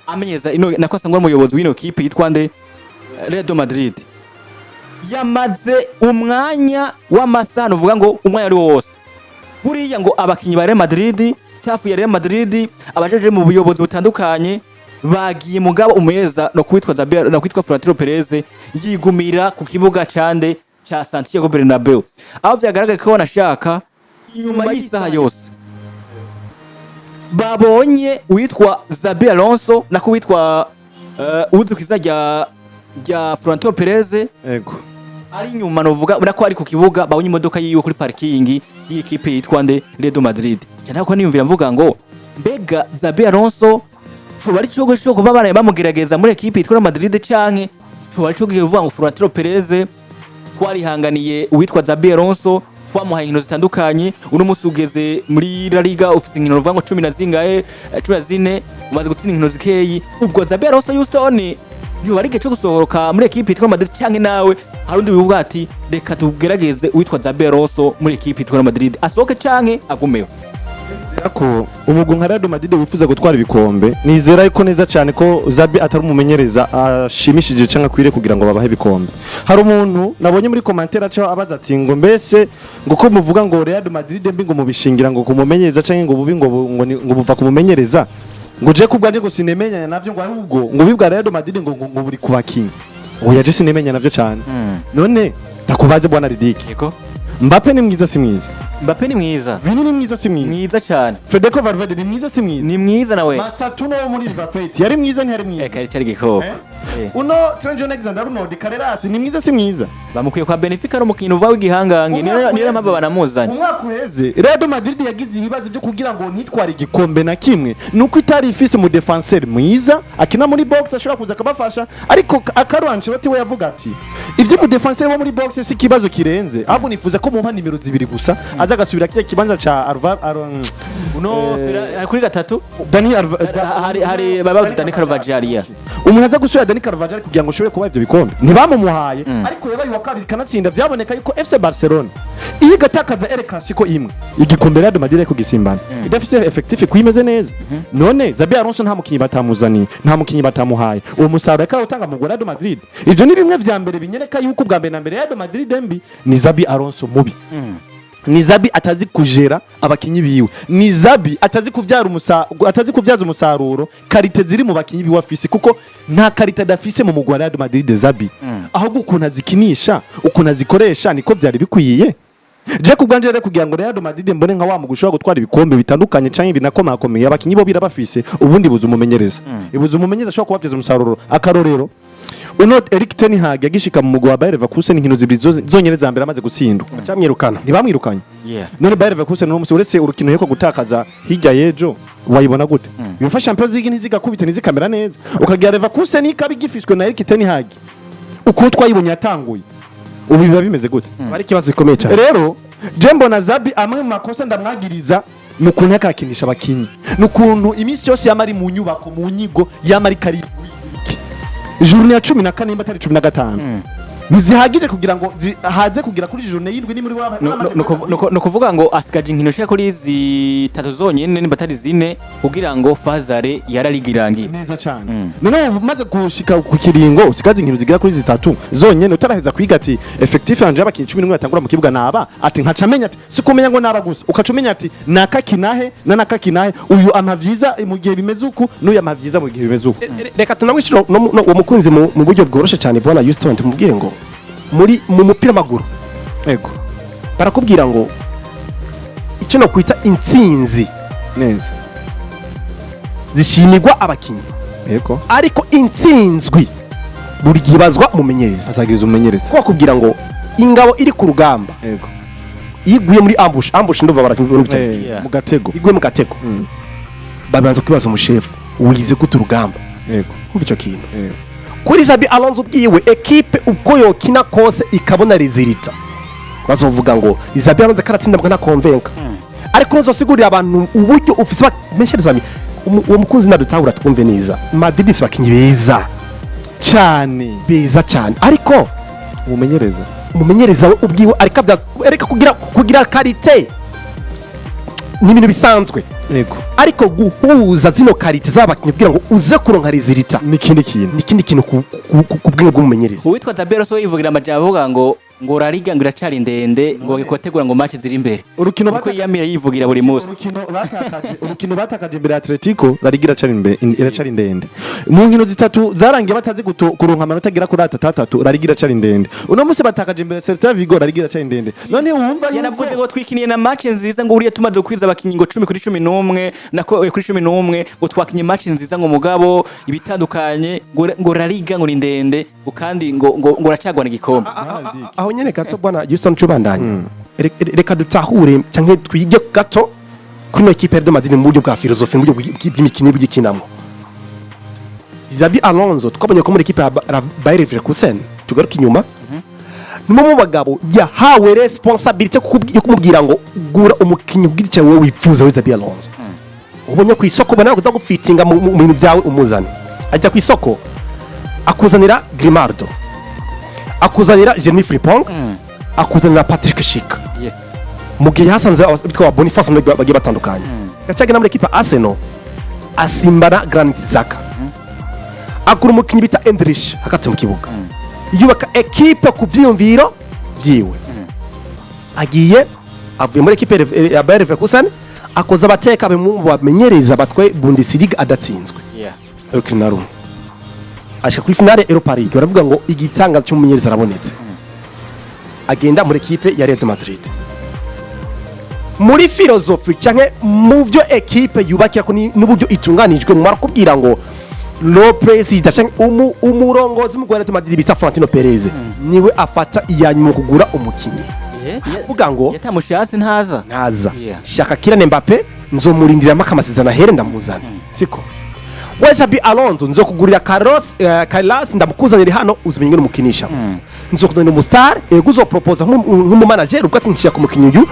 amenyeza ino nakosa ngo umuyobozi w'ino kipe yitwa nde Real Madrid yamaze umwanya w'amasano uvuga ngo umwanya ari wose buriya ngo abakinyi ba Real Madrid staff ya Real Madrid abajeje mu buyobozi butandukanye bagiye mugabo umeza no kwitwa Xabi no kwitwa Florentino Perez yigumira ku kibuga cande cha Santiago Bernabeu aho vyagaragaye ko banashaka inyuma y'isaha yose babonye witwa Xabi Alonso nako witwa uzukiza rya Florentino Perez ego ari nyuma novuga urako ari ku kibuga babonye imodoka yiwe kuri parking y'ikipe yitwa nde Real Madrid cyane ko niyumvira mvuga ngo mbega Xabi Alonso bari cyo kuba baraye bamugerageza muri ekipe yitwa Madrid canke bari cyo kuvuga ngo Florentino Perez ko arihanganiye uwitwa Xabi Alonso kwamuhaye inkino zitandukanye uno musi ugeze muri La Liga ufite inkino ruvuga ngo 14 umaze gutsinda inkino zikeyi ubwo Xabi Alonso Houston bari cyo gusohoka muri ekipe yitwa Madrid canke nawe harundi bivuga ati reka tugerageze uwitwa Xabi Alonso muri ekipe yitwa Madrid asohoke canke agumeyo ko umugwi nka Real Madrid wifuza gutwara ibikombe nizera ko neza cyane ko Xabi atari umumenyereza ashimishije canka kwire kugira ngo babahe ibikombe hari umuntu nabonye muri commentaire aca abaza ati ngo mbese ngo ko muvuga ngo Real Madrid mbi ngo mubishingira ngo kumumenyereza canke ngo bubi ngo buva kumumenyereza ngo je kubwanje ngo sinemenya navyo ngo ahubwo ngo bibwa Real Madrid ngo buri kubakinyi oya je sinemenya navyo cyane none ndakubaze bwana Ridike yego Mbappe ni mwiza si mwiza Mbappe ni mwiza Vini ni mwiza si mwiza mwiza cyane Federico Valverde ni mwiza si mwiza ni mwiza nawe Master Tuno wo muri River Plate yari mwiza ntiyari mwiza kari cyari gikoko uno Trent Alexander-Arnold Carreras ni mwiza si mwiza bamukwiye kwa Benfica no mukino uva w'igihangange niyo mpamvu banamuzanye umwaka uheze Real Madrid yagize ibibazo byo kugira ngo ntitware igikombe na kimwe nuko itari ifise mu defenseur mwiza akina muri box ashobora kuza akabafasha ariko Carlo Ancelotti we yavuga ati ivyo mu defenseur wo muri box si kibazo kirenze ahubwo nifuza ko mumpa nimero 2 gusa aza gasubira kiye kibanza ca uno kuri gatatu Dani hari baba Dani Carvajal umuntu aza gusubira Dani Carvajal kugira ngo ashobore kuba ivyo bikombe ntibamumuhaye ariko yabaye wa kabiri kanatsinda byaboneka yuko FC Barcelona iyo gatakaza El Clasico imwe igikombe Real Madrid ko gisimbana idafise effectif kwimeze neza none Xabi Alonso nta mukinyi batamuzani nta mukinyi batamuhaye uwo musaruro ka utanga mu Real Madrid ivyo ni bimwe vya mbere binyereka yuko bwa mbere na mbere Real Madrid mbi ni Xabi Alonso mubi ni Xabi atazi kujera abakinyi biwe ni Xabi atazi kubyaza umusaruro karite ziri mu bakinyi biwe afise kuko nta karite dafise mu mugwa Real Madrid Xabi aho gukuna zikinisha ukuna zikoresha niko byari bikwiye je kubwanje rero kugira ngo Real Madrid mbone nka wa mugushobora gutwara ibikombe bitandukanye canke binakomakomeye abakinyi bo birabafise ubundi buza umumenyereza ibuza umumenyereza ashobora kubabyaza umusaruro akarorero uno Erik ten Hag yagishika mu mugwa wa Bayer Leverkusen inkino zibiri zonyene za mbere amaze gutsindwa cyamwirukana ntibamwirukanye none Bayer Leverkusen no musi uretse urukino yeko gutakaza hirya yejo wayibona gute yumfa Champions League ntizigakubita ntizikamera neza ukagira Leverkusen ikabi gifishwe na Erik ten Hag uko twayibonye yatanguye ubu biba bimeze gute ari kibazo gikomeye cyane rero Jembo na Xabi amwe mu makosa ndamwagiriza nukuntu yakakinisha abakinyi nukuntu imisi yose yamari mu nyubako mu nyigo yamari kari journée ya 14 imba tari 15 ntizihagije kugira ngo haze kugira kuri journée yindwi ni muri no kuvuga ngo asigaje inkino shaka kuri zitatu zonyene nimba tari zine kugira ngo fazare yararigirangiye neza cyane none umaze gushika ku kiringo usigaze inkino zigira kuri zitatu zonyene utaraheza kwiga ati effectif yanje abakinyi 11 batangura mu kibuga naba ati nkacamenya ati sikumenya ngo naba gusa ukacumenya ati nakakinahe na nakakinahe uyu amavyiza mu gihe bimeze uku n'uyu amavyiza mu gihe bimeze uku reka tunamwishira uwo mukunzi mu buryo bworoshe cyane bwana Houston tumubwire ngo muri mu mupira maguru ego barakubwira ngo icyo no kwita intsinzi neza zishimirwa abakinyi ego ariko intsinzwi buri gibazwa umumenyereza asagiriza umumenyereza ko bakubwira ngo ingabo iri ku rugamba ego iguye muri ambush ndumva barakintu mu gatego iguye mu gatego babanza kwibaza umushefu wize gute urugamba ego umva icyo kintu kuri Xabi Alonso byiwe equipe ubwo yokina kose ikabona rezilita bazovuga ngo Xabi Alonso karatsinda bwa na konvenka ariko uzosigurira abantu uburyo ufise bameshereza uwo mukunzi nadutahura twumve neza Madrid ifise bakinyi beza cyane ariko umumenyereza ubwiwe ariko kugira karite ni ibintu bisanzwe yego ariko guhuza zino karite z'abakinnyi kugira ngo uze kuronka rezilita n'ikindi kintu n'ikindi kintu ku bwenge bw'umumenyereza. uwitwa Xabi Alonso yivugira amajambo avuga ngo rariga ngo iracari ndende ngo gikotegura ngo match ziri imbere urukino kuko yamira yivugira buri munsi urukino batakaje imbere ya Atletico rarigira iracari ndende mu nkino zitatu zarangiye batazi kuronka amanota agera kuri atatu rarigira iracari ndende uno munsi batakaje imbere Celta Vigo rarigira iracari ndende none wumva yanavuze ngo twikiniye na match nziza ngo uriye tumaze kwiza abakinyi ngo 10 kuri 11 nako kuri 11 ngo twakinye match nziza ngo mugabo ibitandukanye ngo rariga ngo ni ndende kandi ngo racagwana igikombe aho nyene gato bwana Houston cubandanya reka dutahure canke twige gato kuri equipe de Madrid mu buryo bwa filosofi mu buryo bw'imikino bw'ikinamo. Xabi Alonso twabonye ko muri equipe ya Bayer Leverkusen tugaruka inyuma nimo mu bagabo yahawe responsibility yo kumubwira ngo gura umukinyi ubwirice wowe wipfuza we Xabi Alonso. Ubonye ku isoko bana kudagufitinga mu bintu byawe umuzana ajya ku isoko akuzanira Grimaldo akuzanira Jeremy Frimpong akuzanira Patrick Schick yes mu gihe hasanze bitwa Boniface bagiye batandukanye yacagena muri equipe Arsenal asimbana Granit Xhaka akura umukinyi bita Endrich hakati mu kibuga yubaka equipe ku vyumviro byiwe agiye avuye muri equipe ya Bayer Leverkusen akoza abateka mu bamenyereza batwe Bundesliga adatsinzwe yeah urukino ashika kuri finale Europa League baravuga ngo igitanga cy'umumenyereza arabonetse agenda muri equipe ya Real Madrid muri filosofi canke mu byo equipe yubakira ko n'uburyo itunganijwe mu kubwira ngo Lopez idashaka umurongozi mu Real Madrid bita Florentino Perez niwe afata iyanyuma kugura umukinyi avuga ngo yatamushasi ntaza shaka Kylian Mbappe nzomurindira makamasezana here ndamuzana siko Xabi Alonso nzokugurira Carlos ndamukuzanira hano uzumenye n'umukinisha nzokuzanira umustar ego uzopropose nk'umu manager ubwo atinshiya ku mukinyi uyu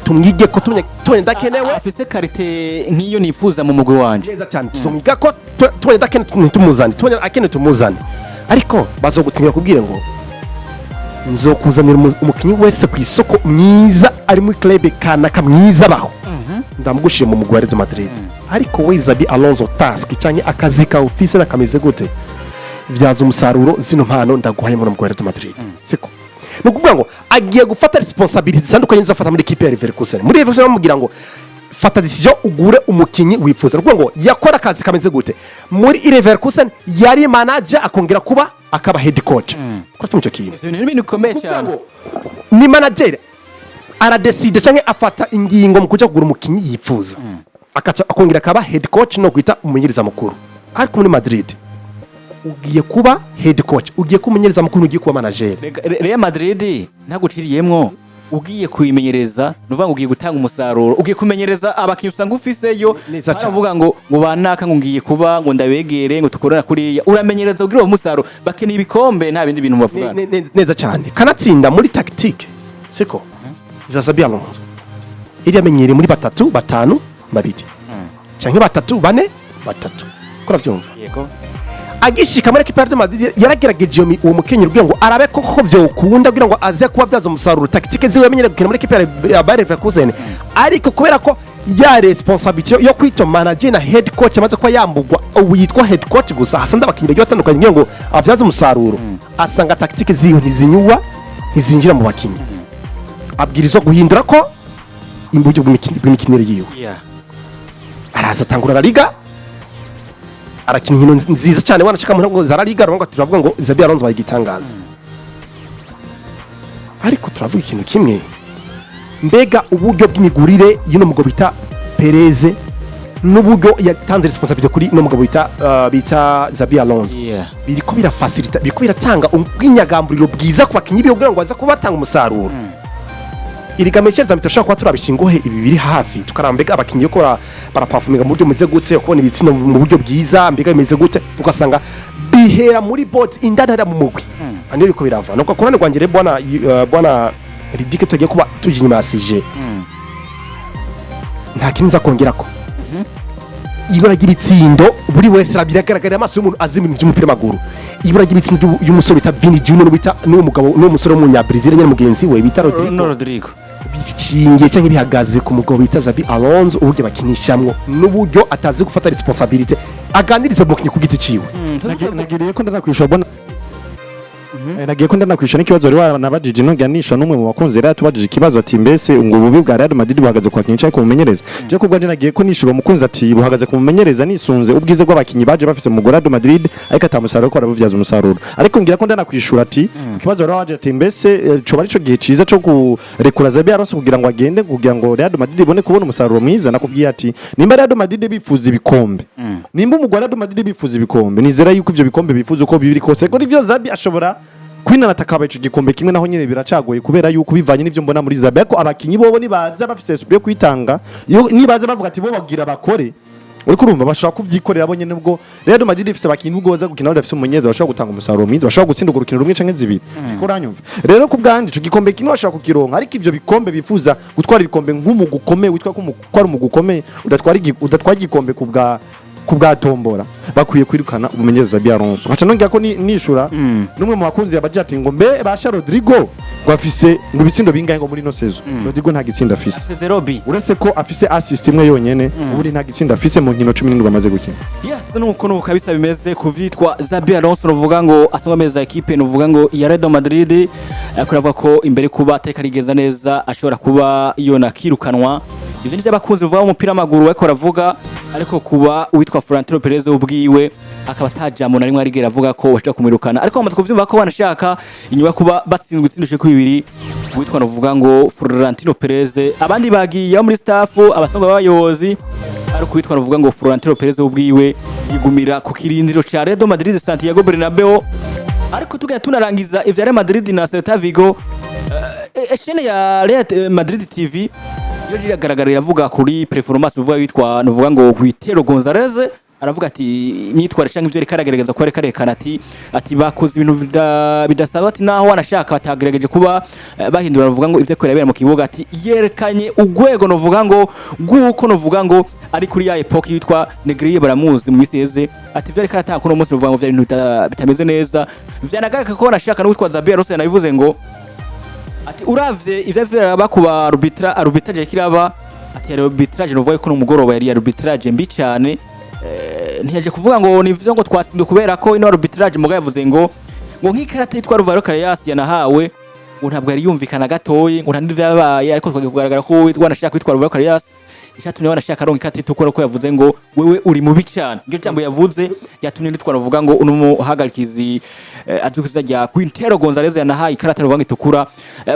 tumwige ko tumenye ndakenewe afise karite nk'iyo nifuza mu mugwi wanje neza cyane tuzomwiga ko tumenye ndakenewe tumuzane tumenye akene tumuzane ariko bazogutingira kubwire ngo nzokuzanira umukinyi wese ku isoko mwiza ari muri club kanaka mwiza baho ndamugushire mu mugwi wa Real Madrid ariko we Xabi Alonso task cyanye akazi ka office nakameze gute byaza umusaruro zino mpano ndaguhaye mu mugwi wa Real Madrid siko nukuvuga ngo agiye gufata responsibility zandukanye nzafata muri equipe ya Leverkusen muri Leverkusen bamugira ngo fata decision ugure umukinyi wifuza nukuvuga ngo yakora akazi kameze gute muri Leverkusen yari manager akongera kuba akaba head coach ko tumicyo kintu ni ibintu bikomeye cyane ni manager aradecide cyangwa afata ingingo mu kujya kugura umukinyi yifuza akongera akaba head coach no kwita umumenyereza mukuru ariko muri Madrid ugiye kuba head coach ugiye kumenyereza mukuru ugiye kuba manager Real Madrid ntaguciriyemwo ugiye kuyimenyereza nuvuga ngo ugiye gutanga umusaruro ugiye kumenyereza abakinyi usanga ufiseyo baravuga ngo banaka ngo ngiye kuba ngo ndabegere ngo tukorana kuriya uramenyereza ugira umusaruro bakeneye ibikombe nta bindi bintu bavugana neza cyane kanatsinda muri tactique siko Xabi Alonso iri amenyereye muri 3 5 2 canke 3 4 3 kora byumva yego agishika muri equipe de Madrid yaragerageje uwo mukenyero kugira ngo arabe koko byo ukunda kugira ngo aze kuba byazo umusaruro tactique ziwe yamenyereye gukina muri equipe ya Bayer Leverkusen ariko kubera ko ya responsibility yo kwita manager na head coach amaze ko yambugwa ubu yitwa head coach gusa hasanda abakinyi bagiye batandukanye kugira ngo abyaze umusaruro asanga tactique ziwe ntizinyuwa ntizinjira mu bakinyi abwirizo guhindura ko imbujo bw'imikinire yiwe araza tangura la liga arakina inkino nziza cyane wanashaka mu ngo za la liga rongo turavuga ngo Xabi Alonso bayigitangaza ariko turavuga ikintu kimwe mbega uburyo bw'imigurire y'ino mugabo bita Perez n'uburyo yatanze responsibility kuri no mugabo bita Xabi Alonso biriko birafacilita biriko biratanga ubwinyagamburiro bwiza ku bakinyi biyo kugira ngo baza kubatanga umusaruro irigameshereza mitashaka kwa turabishingohe ibi biri hafi tukarambega abakinyi ko baraperforminga mu buryo meze gutse kubona ibitsino mu buryo bwiza mbega bimeze gute ugasanga bihera muri board indadara mu mugwi aniyo biko birava nuko korane rwangire bwana ridike tugiye kuba tuje inyuma yasije nta kinza kongera ko ibura ry'ibitsindo buri wese rabiragaragara amaso y'umuntu azimira by'umupira maguru ibura ry'ibitsindo y'umusore bita Vini Junior bita n'uwo mugabo n'uwo musore w'umunya Brazil nyene mugenzi we bita Rodrigo bishingiye cyangwa bihagaze ku mugabo bita Xabi Alonso uburyo bakinishamwo n'uburyo atazi gufata responsibility aganiriza mu ku giti ciwe. Nagiriye ko ndanakwishura bona nagiye ko ndanakwishura n'ikibazo rero nabajije nonganisha n'umwe mu bakunzi rero tubajije ikibazo ati mbese ngo ububi bwa Real Madrid buhagaze kwa kinisha ko mumenyereza je kubwa je nagiye ko nishura umukunzi ati buhagaze ku mumenyereza nisunze ubwize bw'abakinyi baje bafise mu Real Madrid ariko atamusaruro ko arabuvyaza umusaruro ariko ngira ko ndanakwishura ati ikibazo rero waje ati mbese coba arico gihe ciza cyo kurekura Xabi Alonso kugira ngo agende kugira ngo Real Madrid ibone kubona umusaruro mwiza nakubwiye ati nimba Real Madrid bifuza ibikombe nimba mu Real Madrid bifuza ibikombe nizera yuko ivyo bikombe bifuza uko bibiri kose ko ivyo Xabi ashobora kwinana takaba ico gikombe kimwe naho nyene biracagoye kubera yuko bivanye n'ivyo mbona muri Xabi ko abakinyi bobo nibaza bafise esprit yo kwitanga nibaza bavuga ati bo bagira bakore uriko urumva bashaka kuvyikorera bo nyene ubwo Real Madrid ifise abakinyi ubwo baza gukina badafise umunyeza bashaka gutanga umusaruro mwiza bashaka gutsinda urukino rumwe canke zibiri ko uranyumva rero ku bwanje ico gikombe kimwe bashaka kukironka ariko ivyo bikombe bifuza gutwara ibikombe nk'umugukome witwa ko ari umugukome udatwara igikombe ku bwa tombora bakwiye kwirukana umumenyereza Xabi Alonso haca nongera ko nishura numwe mu bakunzi yabaje ati ngo mbe basha Rodrigo gwafise ngo bitsindo bingahe ngo muri no sezo Rodrigo nta gitsinda afise uretse ko afise assist imwe yonyene uburi nta gitsinda afise mu nkino 17 bamaze gukina yes nuko kabisa bimeze kuvyitwa Xabi Alonso novuga ngo asonga meza equipe novuga ngo ya Real Madrid akuravuga ko imbere kuba ateka rigeza neza ashobora kuba yona kirukanwa ivyo ni by'abakunzi bavuga umupira w'amaguru bariko ravuga ariko kuba witwa Florentino Perez ubwiwe akaba tajamo na rimwe arigera avuga ko bashaka kumwirukana ariko bamaze kuvyumva ko banashaka inyuma kuba batsinzwe itsindushe ku bibiri witwa novuga ngo Florentino Perez abandi bagiye muri staff abasonga b'abayobozi ariko witwa novuga ngo Florentino Perez ubwiwe yigumira ku kirindiro ca Real Madrid Santiago Bernabeu ariko tugenda tunarangiza ivya Real Madrid na Celta Vigo chaîne ya Real Madrid TV yo jiragaragara iravuga kuri performance uvuga witwa novuga ngo Guitero Gonzalez aravuga ati imyitware cyangwa ivyo rekaragereza ko rekarekana ati bakoze ibintu bidasaba ati naho wanashaka batagerageje kuba bahindura novuga ngo ivyo kwera mu kibuga ati yerekanye ugwego novuga ngo guko novuga ngo ari kuri ya epoque yitwa Negriye baramuzi mu miseze ati vyo rekarataka kuno munsi novuga ngo vya ibintu bitameze neza vyanagaraka ko wanashaka no witwa Xabi Alonso nabivuze ngo ati uravye ivyo bakuba arbitrage kiraba ati arbitrage novuga ko no mugoroba yari arbitrage mbi cyane ntiyaje kuvuga ngo nivyo ngo twatsinze kubera ko ino arbitrage muga yavuze ngo nk'ikarata yitwa Ruvaro Careyas yanahawe ngo ntabwo yari yumvikana gatoye ngo ntandi vyabaye ariko twagiye kugaragara ko wanashaka kwitwa Ruvaro Careyas ishatumye wanashaka ronka ikati tukora ko yavuze ngo wewe uri mubi cyane iryo jambo yavuze yatumye nitwara vuga ngo uno muhagarikizi azukiza rya Guitero Gonzalez yanahaye ikarata ruvanga itukura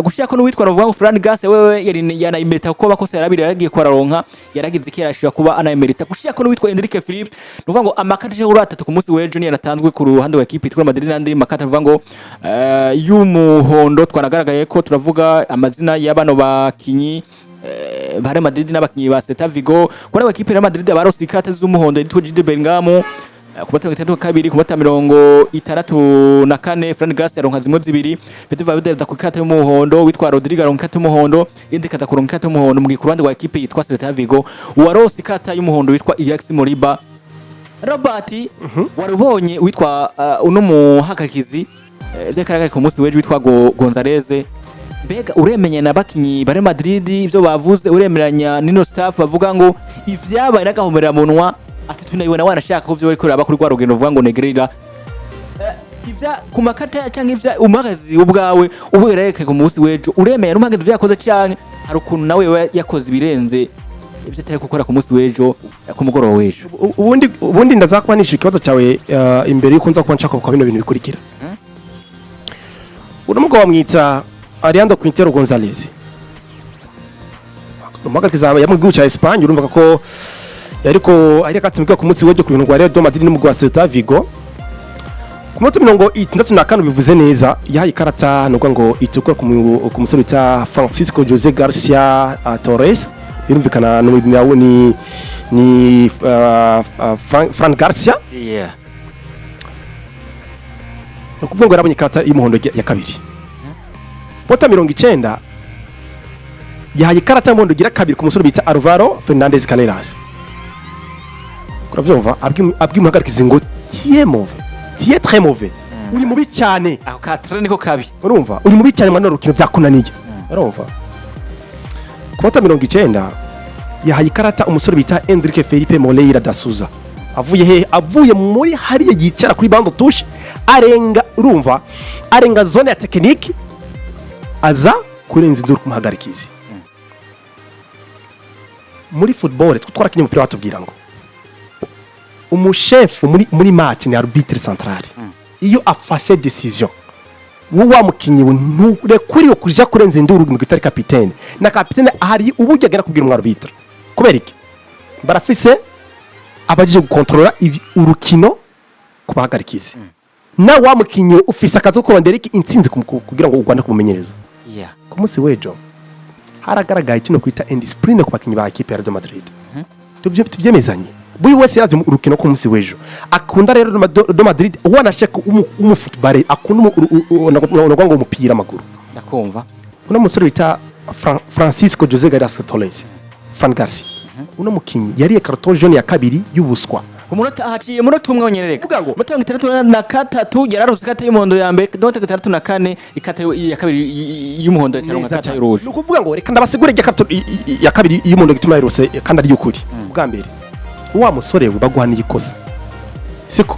gushaka ko n'uwitwa ruvanga Fran Gas wewe yanayimeta ko bakose yarabiri yaragiye kwararonka yaragize iki yarashira kuba anayimerita gushaka ko n'uwitwa Enrique Philippe ruvanga ngo amakata je uratatu ku munsi w'ejo ni yanatanzwe ku ruhande wa equipe itwa Madrid n'andi makata ruvanga ngo y'umuhondo twanagaragaye ko turavuga amazina y'abano bakinyi bare Madrid n'abakinyi ba Celta Vigo kuri equipe ya Madrid abarose ikata z'umuhondo yitwa Jude Bellingham kubata 32 kubata 64 Fran Gas yaronka zimwe zibiri Fete Valverde ku ikata y'umuhondo witwa Rodrigo aronka ikata y'umuhondo indi kata kuronka ikata y'umuhondo mu gikurande wa equipe yitwa Celta Vigo warose ikata y'umuhondo witwa Alex Moriba Robert warubonye witwa uno muhagarikizi vyekaragaye ku munsi w'ejo witwa Gonzalez bega uremenya nabakinyi bare Madrid ivyo bavuze uremeranya nino staff bavuga ngo ivyabaye nagahomera munwa ati tunayibona wanashaka ko vyo bariko bakuri kwa rugendo vuga ngo Negreira ivya kumakata cyangwa ivya umagazi ubwawe ubereke ku munsi w'ejo uremenya n'umagazi vyakoze cyane hari ukuntu nawe yakoze ibirenze ivyo atari gukora ku munsi w'ejo ku mugoroba w'ejo ubundi ndazakubanisha ikibazo cyawe imbere yuko nza kuba nshaka ko bino bintu bikurikira urumugabo wamwita Ariando Guitero Gonzalez umugarikiza yamugwiye cha Espagne urumva ko yariko ari akatsimbwa ku munsi w'ejo ku bintu rwa Real Madrid n'umugwa Celta Vigo ku munsi mirongo 64 bivuze neza yahaye ikarata nuko ngo itukura ku musore ta Francisco Jose Garcia Torres birumvikana nawe ni Fran Garcia nukuvuga ngo yarabonye ikarata y'umuhondo ya kabiri Pota 90 yahaye ikarata y'umuhondo gira kabiri ku musore bita Alvaro Fernandez Carreras kuravyumva abwimuhagarikize ngo tie très mauvais uri mubi cyane aho katre niko kabi urumva uri mubi cyane mwana rukino byakunaniye urumva ku minota 90 yahaye ikarata umusore bita Enrique Felipe Moreira da Souza avuye muri hariya yicara kuri bando touche arenga zone ya tekinike aza kurenza induru kumuhagarikizi. Muri football twarakinye umupira watubwira ngo umushefu muri match ni arbitre central. Iyo afashe decision wowe wamukinyi nturekuriwe kuja kurenza induru mu gitari kapitene na kapitene ahari ubujya agera kubwira umwarbitre kubera iki barafise abajije gukontrola urukino kubahagarikize na wamukinyi ufise akazi ko bandera iki intsinzi kugira ngo ugwanda kumumenyereza. Ku munsi wejo haragaragaye kino kwita indiscipline ku bakinyi ba equipe ya Real Madrid. Tuvyemezanye buri wese yaje mu urukino ku munsi wejo akunda rero Real Madrid wanashaka umufootball akunda ngo umupira amaguru ndakumva. Uno musore bita Francisco José Garcia Torres Fran Garcia uno mukinyi yari carton jaune ya kabiri y'ubuswa umunota ahaciye umunota umwe wonyereka ngo 63 yararose kata y'umuhondo ya mbere 64 ikata ya kabiri y'umuhondo cyangwa kata y'uruje. Nukuvuga ngo reka ndabasigure ya kabiri y'umuhondo gituma yarose kandi ari y'ukuri. Bwa mbere wa musore we baguhaniye ikosa siko